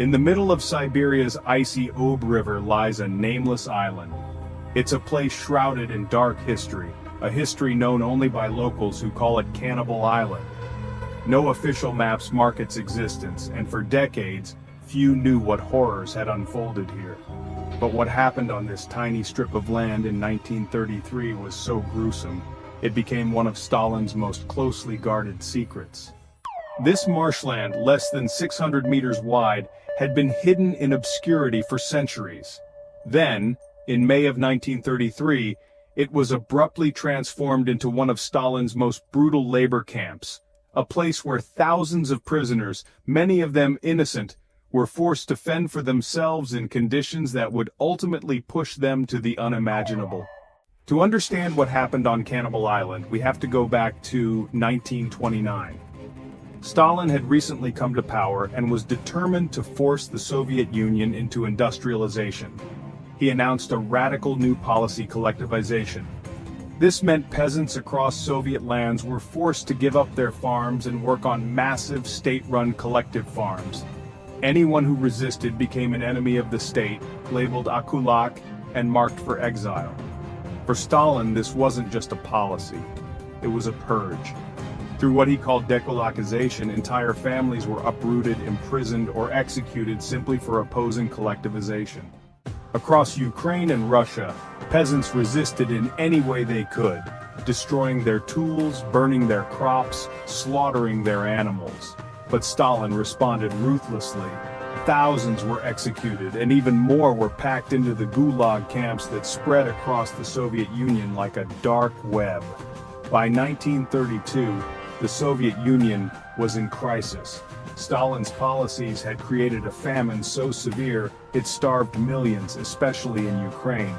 In the middle of Siberia's icy Ob River lies a nameless island. It's a place shrouded in dark history, a history known only by locals who call it Canibal Island. No official maps mark its existence, and for decades, few knew what horrors had unfolded here. But what happened on this tiny strip of land in 1933 was so gruesome, it became one of Stalin's most closely guarded secrets. This marshland, less than 600 meters wide, had been hidden in obscurity for centuries. Then, in May of 1933, it was abruptly transformed into one of Stalin's most brutal labor camps, a place where thousands of prisoners, many of them innocent, were forced to fend for themselves in conditions that would ultimately push them to the unimaginable. To understand what happened on Canibal Island, we have to go back to 1929. Stalin had recently come to power and was determined to force the Soviet Union into industrialization. He announced a radical new policy: collectivization. This meant peasants across Soviet lands were forced to give up their farms and work on massive state-run collective farms. Anyone who resisted became an enemy of the state, labeled a kulak, and marked for exile. For Stalin, this wasn't just a policy, it was a purge. Through what he called dekulakization, entire families were uprooted, imprisoned, or executed simply for opposing collectivization. Across Ukraine and Russia, peasants resisted in any way they could, destroying their tools, burning their crops, slaughtering their animals. But Stalin responded ruthlessly. Thousands were executed, and even more were packed into the Gulag camps that spread across the Soviet Union like a dark web. By 1932, the Soviet Union was in crisis. Stalin's policies had created a famine so severe it starved millions, especially in Ukraine.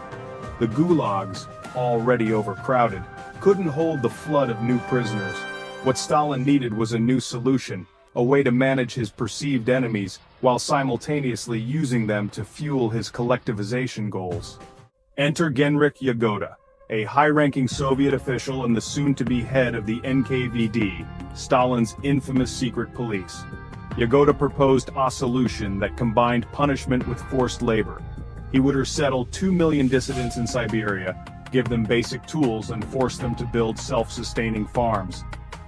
The gulags, already overcrowded, couldn't hold the flood of new prisoners. What Stalin needed was a new solution, a way to manage his perceived enemies while simultaneously using them to fuel his collectivization goals. Enter Genrikh Yagoda, a high-ranking Soviet official and the soon-to-be head of the NKVD, Stalin's infamous secret police. Yagoda proposed a solution that combined punishment with forced labor. He would resettle 2 million dissidents in Siberia, give them basic tools, and force them to build self-sustaining farms.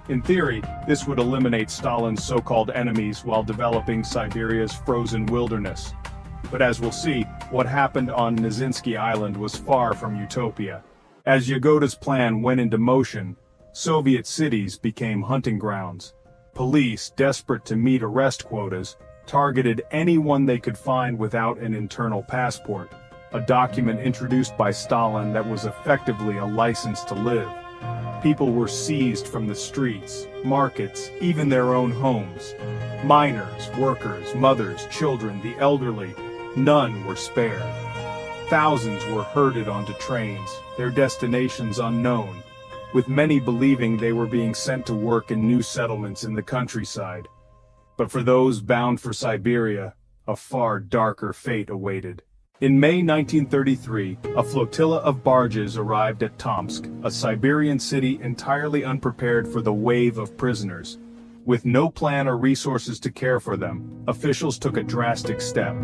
In theory, this would eliminate Stalin's so-called enemies while developing Siberia's frozen wilderness. But as we'll see, what happened on Nizinsky Island was far from utopia. As Yagoda's plan went into motion, Soviet cities became hunting grounds. Police, desperate to meet arrest quotas, targeted anyone they could find without an internal passport, a document introduced by Stalin that was effectively a license to live. People were seized from the streets, markets, even their own homes. Minors, workers, mothers, children, the elderly, none were spared. Thousands were herded onto trains, their destinations unknown, with many believing they were being sent to work in new settlements in the countryside. But for those bound for Siberia, a far darker fate awaited. In May 1933, a flotilla of barges arrived at Tomsk, a Siberian city entirely unprepared for the wave of prisoners. With no plan or resources to care for them, officials took a drastic step.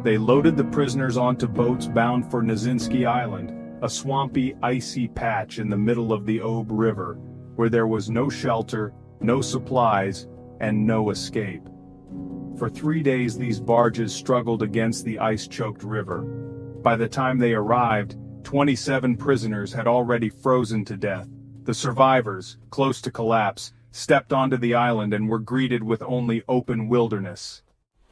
They loaded the prisoners onto boats bound for Nizinsky Island, a swampy, icy patch in the middle of the Ob River, where there was no shelter, no supplies, and no escape. For 3 days these barges struggled against the ice-choked river. By the time they arrived, 27 prisoners had already frozen to death. The survivors, close to collapse, stepped onto the island and were greeted with only open wilderness.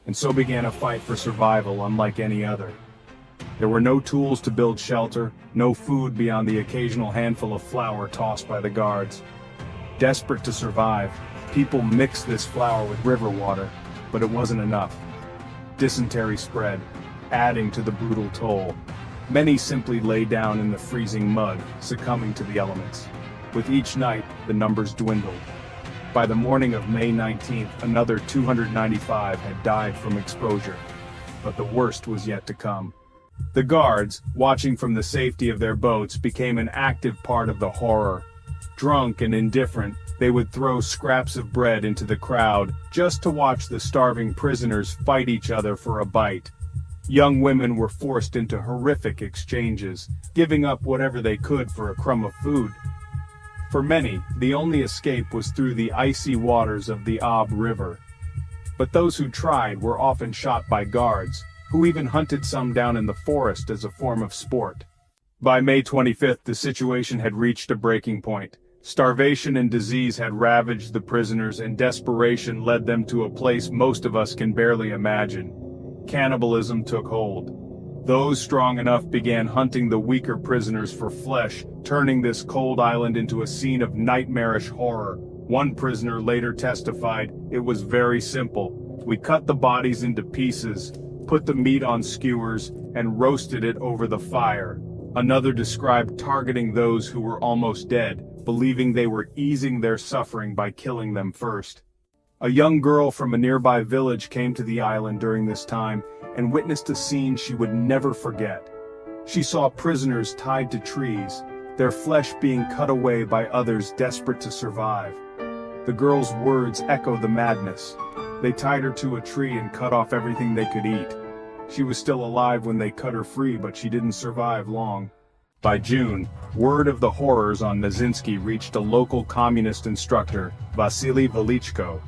And so began a fight for survival unlike any other. There were no tools to build shelter, no food beyond the occasional handful of flour tossed by the guards. Desperate to survive, people mixed this flour with river water, but it wasn't enough. Dysentery spread, adding to the brutal toll. Many simply lay down in the freezing mud, succumbing to the elements. With each night, the numbers dwindled. By the morning of May 19th, another 295 had died from exposure. But the worst was yet to come. The guards, watching from the safety of their boats, became an active part of the horror. Drunk and indifferent, They would throw scraps of bread into the crowd just to watch the starving prisoners fight each other for a bite. Young women were forced into horrific exchanges, giving up whatever they could for a crumb of food. For many, the only escape was through the icy waters of the Ob River. But those who tried were often shot by guards, who even hunted some down in the forest as a form of sport. By May 25th, the situation had reached a breaking point. Starvation and disease had ravaged the prisoners, and desperation led them to a place most of us can barely imagine. Cannibalism took hold. Those strong enough began hunting the weaker prisoners for flesh, turning this cold island into a scene of nightmarish horror. One prisoner later testified, "It was very simple. We cut the bodies into pieces, put the meat on skewers, and roasted it over the fire." Another described targeting those who were almost dead, believing they were easing their suffering by killing them first. A young girl from a nearby village came to the island during this time and witnessed a scene she would never forget. She saw prisoners tied to trees, their flesh being cut away by others desperate to survive. The girl's words echo the madness. They tied her to a tree and cut off everything they could eat. She was still alive when they cut her free, but she didn't survive long. By June, word of the horrors on Nazinsky reached a local communist instructor, Vasily Velichko.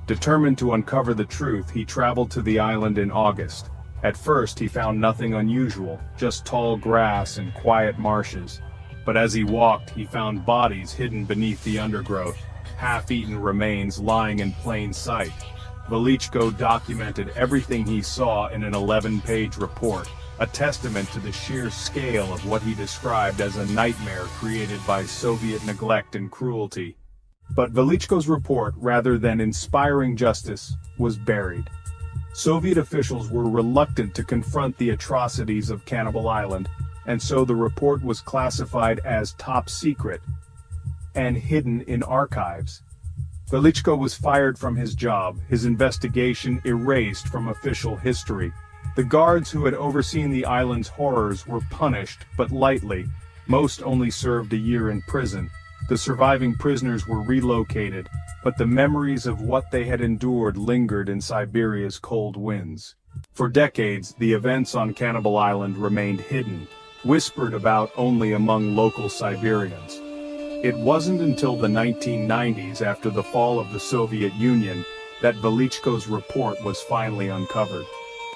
Determined to uncover the truth, he traveled to the island in August. At first, he found nothing unusual, just tall grass and quiet marshes. But as he walked, he found bodies hidden beneath the undergrowth, half-eaten remains lying in plain sight. Velichko documented everything he saw in an 11-page report, a testament to the sheer scale of what he described as a nightmare created by Soviet neglect and cruelty. But Velichko's report, rather than inspiring justice, was buried. Soviet officials were reluctant to confront the atrocities of Canibal Island, and so the report was classified as top secret and hidden in archives. Velichko was fired from his job, his investigation erased from official history. The guards who had overseen the island's horrors were punished, but lightly. Most only served a year in prison. The surviving prisoners were relocated, but the memories of what they had endured lingered in Siberia's cold winds. For decades, the events on Canibal Island remained hidden, whispered about only among local Siberians. It wasn't until the 1990s, after the fall of the Soviet Union, that Velichko's report was finally uncovered.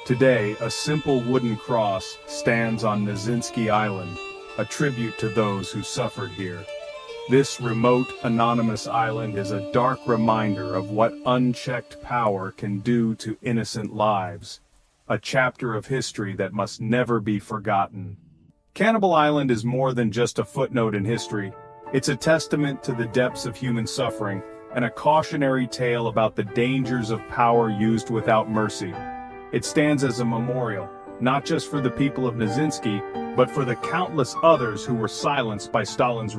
Today, a simple wooden cross stands on Nazinsky Island, a tribute to those who suffered here. This remote, anonymous island is a dark reminder of what unchecked power can do to innocent lives. A chapter of history that must never be forgotten. Canibal Island is more than just a footnote in history. It's a testament to the depths of human suffering, and a cautionary tale about the dangers of power used without mercy. It stands as a memorial, not just for the people of Nazinsky, but for the countless others who were silenced by Stalin's